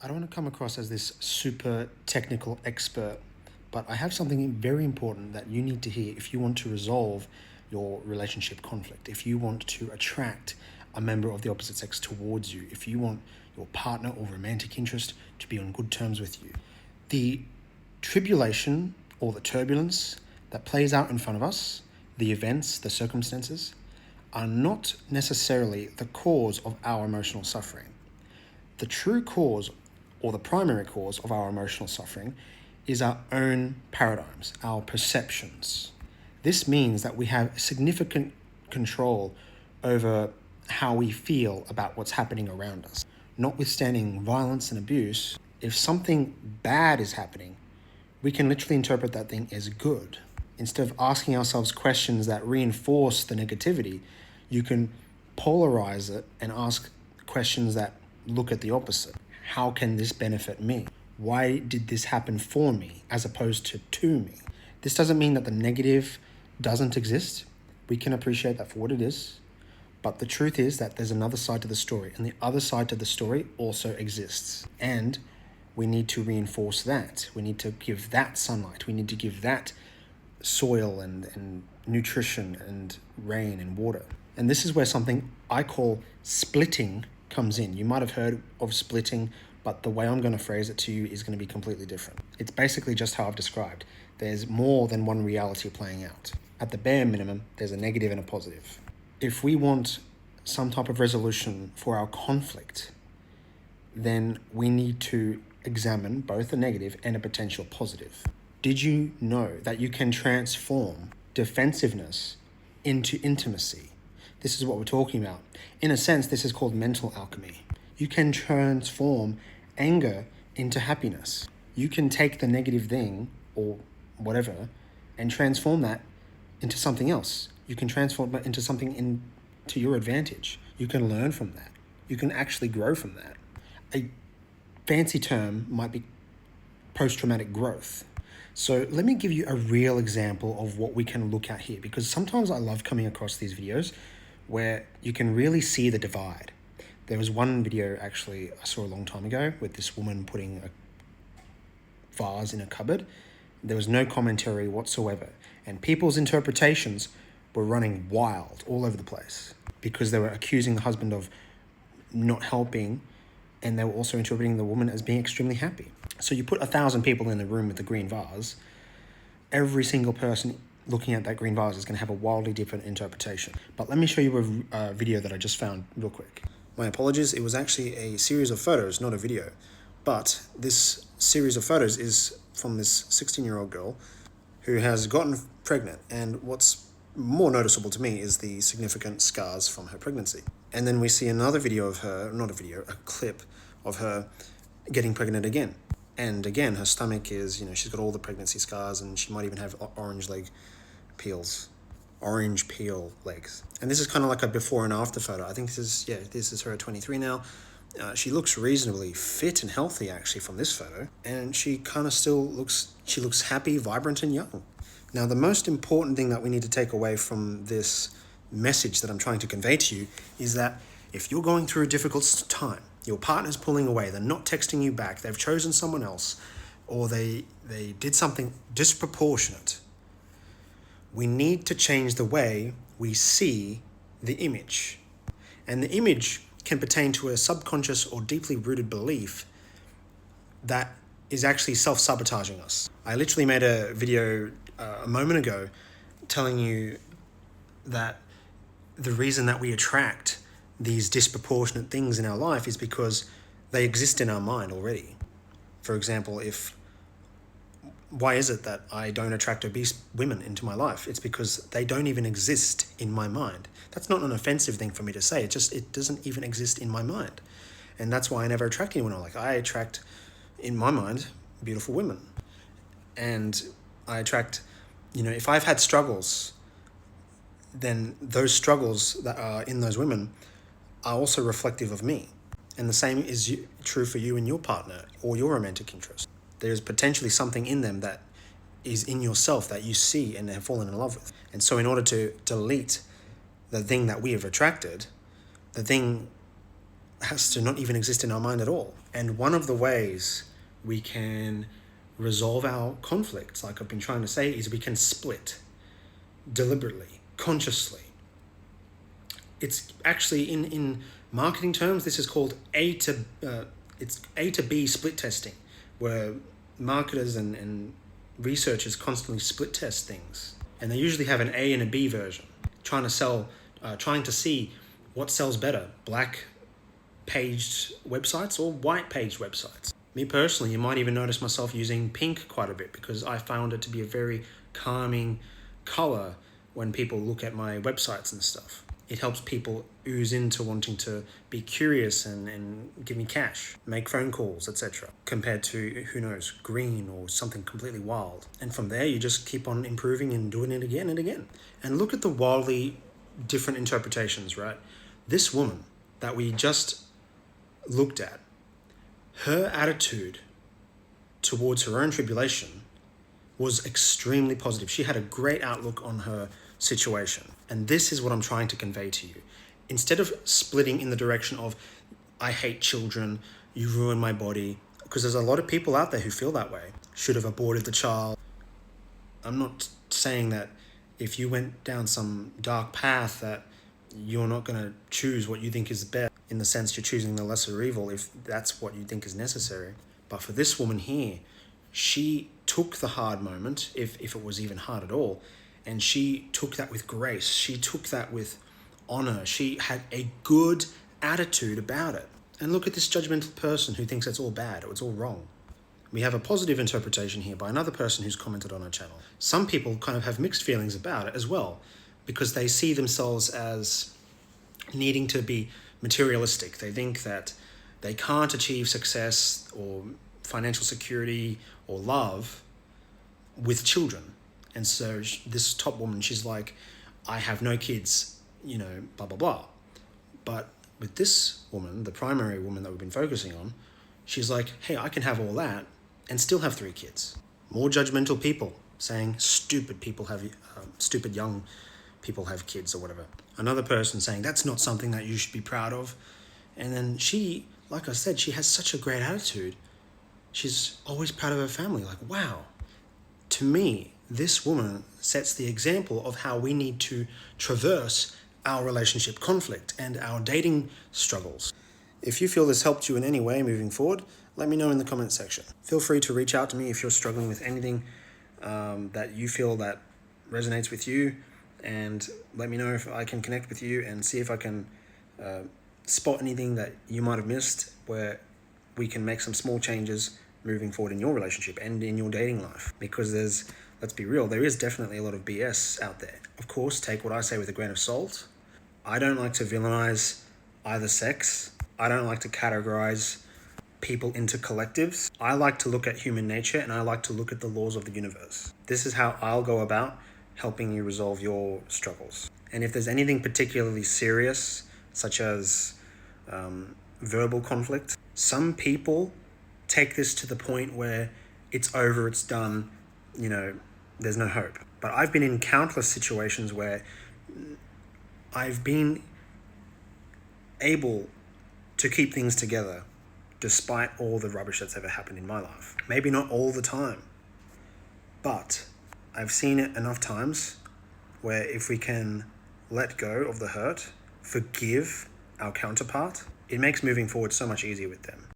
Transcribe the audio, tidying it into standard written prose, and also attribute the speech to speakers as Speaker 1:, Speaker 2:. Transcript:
Speaker 1: I don't want to come across as this super technical expert, but I have something very important that you need to hear if you want to resolve your relationship conflict, if you want to attract a member of the opposite sex towards you, if you want your partner or romantic interest to be on good terms with you. The tribulation or the turbulence that plays out in front of us, the events, the circumstances, are not necessarily the cause of our emotional suffering. The true cause or the primary cause of our emotional suffering is our own paradigms, our perceptions. This means that we have significant control over how we feel about what's happening around us. Notwithstanding violence and abuse, if something bad is happening, we can literally interpret that thing as good. Instead of asking ourselves questions that reinforce the negativity, you can polarize it and ask questions that look at the opposite. How can this benefit me? Why did this happen for me as opposed to me? This doesn't mean that the negative doesn't exist. We can appreciate that for what it is. But the truth is that there's another side to the story, and the other side to the story also exists. And we need to reinforce that. We need to give that sunlight. We need to give that soil and nutrition and rain and water. And this is where something I call splitting comes in. You might have heard of splitting, but the way I'm going to phrase it to you is going to be completely different. It's basically just how I've described. There's more than one reality playing out. At the bare minimum, there's a negative and a positive. If we want some type of resolution for our conflict, then we need to examine both a negative and a potential positive. Did you know that you can transform defensiveness into intimacy? This is what we're talking about. In a sense, this is called mental alchemy. You can transform anger into happiness. You can take the negative thing or whatever and transform that into something else. You can transform it into something to your advantage. You can learn from that. You can actually grow from that. A fancy term might be post-traumatic growth. So let me give you a real example of what we can look at here, because sometimes I love coming across these videos where you can really see the divide. There was one video actually I saw a long time ago with this woman putting a vase in a cupboard. There was no commentary whatsoever, and people's interpretations were running wild all over the place because they were accusing the husband of not helping, and they were also interpreting the woman as being extremely happy. So you put 1,000 people in the room with the green vase, every single person looking at that green vase is going to have a wildly different interpretation. But let me show you a video that I just found real quick. My apologies, it was actually a series of photos, not a video. But this series of photos is from this 16-year-old girl who has gotten pregnant, and what's more noticeable to me is the significant scars from her pregnancy. And then we see another video of her, not a video, a clip of her getting pregnant again. And again, her stomach is, she's got all the pregnancy scars, and she might even have orange peel legs. And this is kind of like a before and after photo. I think this is her at 23 now. She looks reasonably fit and healthy actually from this photo. And she kind of she looks happy, vibrant, and young. Now, the most important thing that we need to take away from this message that I'm trying to convey to you is that if you're going through a difficult time, your partner's pulling away, they're not texting you back, they've chosen someone else, or they did something disproportionate, we need to change the way we see the image. And the image can pertain to a subconscious or deeply rooted belief that is actually self-sabotaging us. I literally made a video a moment ago telling you that the reason that we attract these disproportionate things in our life is because they exist in our mind already. For example, why is it that I don't attract obese women into my life? It's because they don't even exist in my mind. That's not an offensive thing for me to say. It doesn't even exist in my mind. And that's why I never attract anyone. I attract, in my mind, beautiful women. And I attract, if I've had struggles, then those struggles that are in those women are also reflective of me. And the same is true for you and your partner or your romantic interest. There's potentially something in them that is in yourself that you see and have fallen in love with. And so in order to delete the thing that we have attracted, the thing has to not even exist in our mind at all. And one of the ways we can resolve our conflicts, like I've been trying to say, is we can split deliberately, consciously. It's actually in marketing terms, this is called it's A to B split testing, where marketers and researchers constantly split test things, and they usually have an A and a B version, trying to see what sells better, black paged websites or white paged websites. Me personally, you might even notice myself using pink quite a bit because I found it to be a very calming color when people look at my websites and stuff. It helps people ooze into wanting to be curious and give me cash, make phone calls, etc. Compared to, who knows, green or something completely wild. And from there, you just keep on improving and doing it again and again. And look at the wildly different interpretations, right? This woman that we just looked at, her attitude towards her own tribulation was extremely positive. She had a great outlook on her situation. And this is what I'm trying to convey to you. Instead of splitting in the direction of, I hate children, you ruin my body, because there's a lot of people out there who feel that way. Should have aborted the child. I'm not saying that if you went down some dark path that you're not going to choose what you think is best, in the sense you're choosing the lesser evil if that's what you think is necessary. But for this woman here, she took the hard moment, if it was even hard at all, and she took that with grace. She took that with honor. She had a good attitude about it. And look at this judgmental person who thinks it's all bad or it's all wrong. We have a positive interpretation here by another person who's commented on our channel. Some people kind of have mixed feelings about it as well, because they see themselves as needing to be materialistic. They think that they can't achieve success or financial security or love with children. And so this top woman, she's like, I have no kids, blah, blah, blah. But with this woman, the primary woman that we've been focusing on, she's like, hey, I can have all that and still have 3 kids. More judgmental people saying stupid young people have kids or whatever. Another person saying that's not something that you should be proud of. And then she, like I said, she has such a great attitude. She's always proud of her family. Like, wow. To me, this woman sets the example of how we need to traverse our relationship conflict and our dating struggles. If you feel this helped you in any way moving forward, let me know in the comment section. Feel free to reach out to me if you're struggling with anything that you feel that resonates with you, and let me know if I can connect with you and see if I can spot anything that you might have missed where we can make some small changes moving forward in your relationship and in your dating life. Because let's be real, there is definitely a lot of BS out there. Of course, take what I say with a grain of salt. I don't like to villainize either sex. I don't like to categorize people into collectives. I like to look at human nature, and I like to look at the laws of the universe. This is how I'll go about helping you resolve your struggles. And if there's anything particularly serious, such as verbal conflict, some people take this to the point where it's over, it's done, there's no hope. But I've been in countless situations where I've been able to keep things together despite all the rubbish that's ever happened in my life. Maybe not all the time, but I've seen it enough times where if we can let go of the hurt, forgive our counterpart, it makes moving forward so much easier with them.